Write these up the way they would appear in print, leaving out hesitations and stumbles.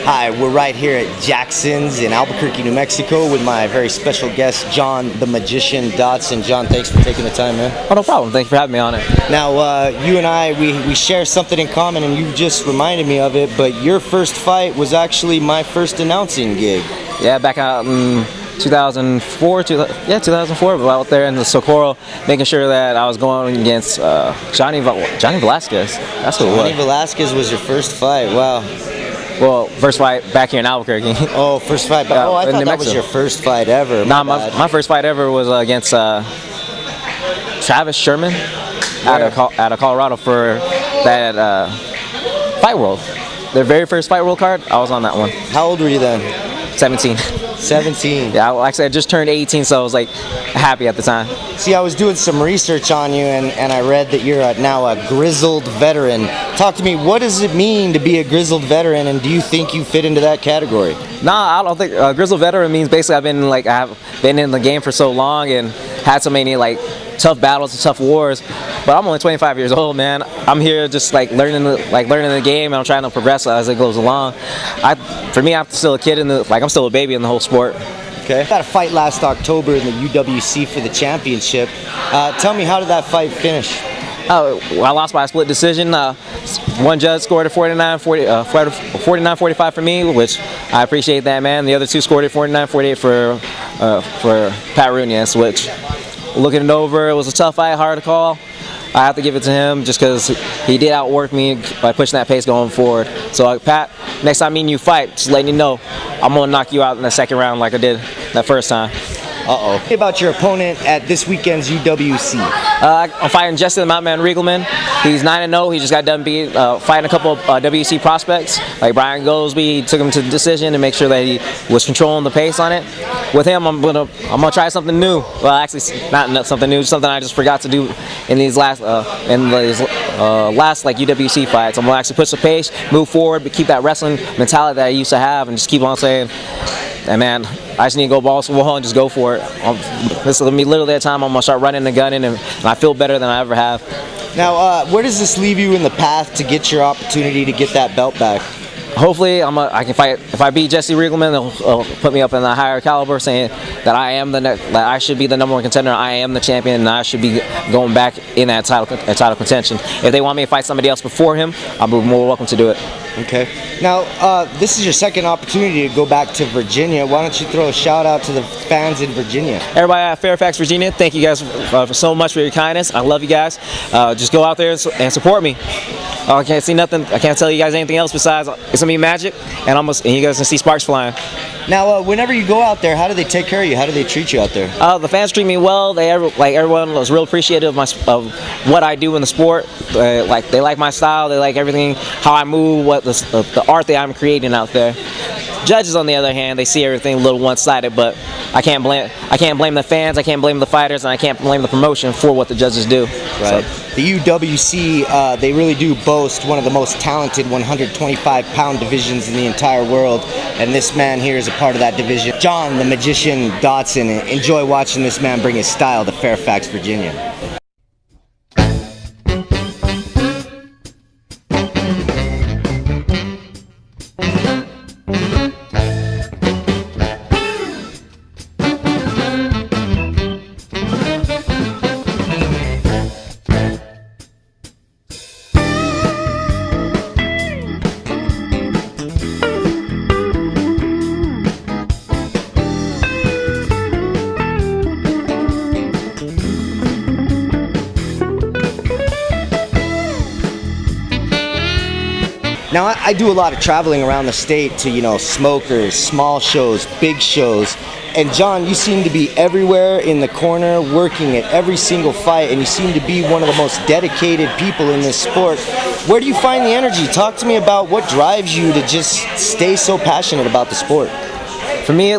Hi, we're right here at Jackson's in Albuquerque, New Mexico with my very special guest, John the Magician Dodson. John, thanks for taking the time, man. Oh, no problem. Thank you for having me on it. Now, you and I, we share something in common, and you just reminded me of it, but your first fight was actually my first announcing gig. Yeah, back out in 2004, 2004, out there in the Socorro, making sure that I was going against Johnny Velasquez. That's what it was. Johnny Velasquez was your first fight, wow. Well, first fight back here in Albuquerque. Oh, first fight. Yeah, I thought that was your first fight ever. Nah, my first fight ever was against Travis Sherman out of Colorado for that Fight World. Their very first Fight World card, I was on that one. How old were you then? 17. 17. Yeah, like I said, I just turned 18, so I was like happy at the time. See, I was doing some research on you, and I read that you're now a grizzled veteran. Talk to me, what does it mean to be a grizzled veteran, and do you think you fit into that category? Nah, I don't think grizzled veteran means basically I've been in the game for so long and had so many tough battles and tough wars. But I'm only 25 years old, man. I'm here just learning the game, and I'm trying to progress as it goes along. For me, I'm still a kid I'm still a baby in the whole sport. Okay. Got a fight last October in the UWC for the championship. Tell me, how did that fight finish? I lost by a split decision. One judge scored a 49-45 for me, which I appreciate that, man. The other two scored it 49-48 for Pat Runez, which, looking it over, it was a tough fight, hard to call. I have to give it to him just because he did outwork me by pushing that pace going forward. So, Pat, next time me and you fight, just letting you know, I'm going to knock you out in the second round like I did that first time. Uh-oh. What about your opponent at this weekend's UWC? I'm fighting Justin Mountain Riegelman. He's 9-0. He just got done fighting a couple of WC prospects, like Brian Goldsby. He took him to the decision to make sure that he was controlling the pace on it. With him, I'm gonna try something new. Well, actually, not something new, something I just forgot to do in these last UWC fights. I'm gonna actually push the pace, move forward, but keep that wrestling mentality that I used to have, and just keep on saying, hey, man, I just need to go balls to the wall and just go for it. This will be literally that time I'm going to start running and gunning, and I feel better than I ever have. Now, where does this leave you in the path to get your opportunity to get that belt back? Hopefully, I can fight. If I beat Jesse Riegelman, they'll put me up in a higher caliber, saying that I should be the #1 contender. I am the champion, and I should be going back in that title contention. If they want me to fight somebody else before him, I'll be more welcome to do it. Okay. Now, this is your second opportunity to go back to Virginia. Why don't you throw a shout out to the fans in Virginia? Everybody at Fairfax, Virginia, thank you guys for so much for your kindness. I love you guys. Just go out there and support me. I can't see nothing. I can't tell you guys anything else besides it's gonna be magic, and you guys can see sparks flying. Now, whenever you go out there, how do they take care of you? How do they treat you out there? The fans treat me well. Everyone was real appreciative of what I do in the sport. They like my style. They like everything, how I move, what the art that I'm creating out there. Judges, on the other hand, they see everything a little one-sided, but I can't blame the fans, I can't blame the fighters, and I can't blame the promotion for what the judges do. Right. So, the UWC, they really do boast one of the most talented 125-pound divisions in the entire world, and this man here is a part of that division. John the Magician Dodson. Enjoy watching this man bring his style to Fairfax, Virginia. Now, I do a lot of traveling around the state to, smokers, small shows, big shows. And John, you seem to be everywhere in the corner, working at every single fight, and you seem to be one of the most dedicated people in this sport. Where do you find the energy? Talk to me about what drives you to just stay so passionate about the sport. For me,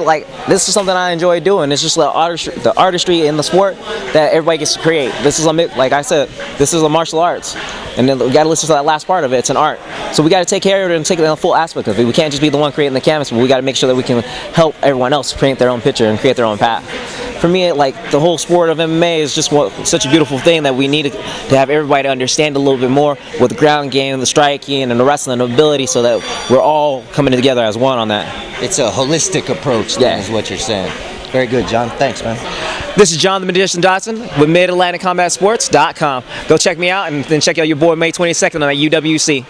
this is something I enjoy doing. It's just the artistry in the sport that everybody gets to create. This is like I said, this is a martial arts. And then we got to listen to that last part of it. It's an art. So we got to take care of it and take the full aspect of it. We can't just be the one creating the canvas, but we got to make sure that we can help everyone else paint their own picture and create their own path. for me, like the whole sport of MMA is just such a beautiful thing that we need to have everybody understand a little bit more with the ground game, the striking, and the wrestling ability, so that we're all coming together as one on that. It's a holistic approach, then, is what you're saying. Very good, John. Thanks, man. This is John the Magician Dodson with MidAtlanticCombatSports.com. Go check me out and then check out your boy May 22nd on that UWC.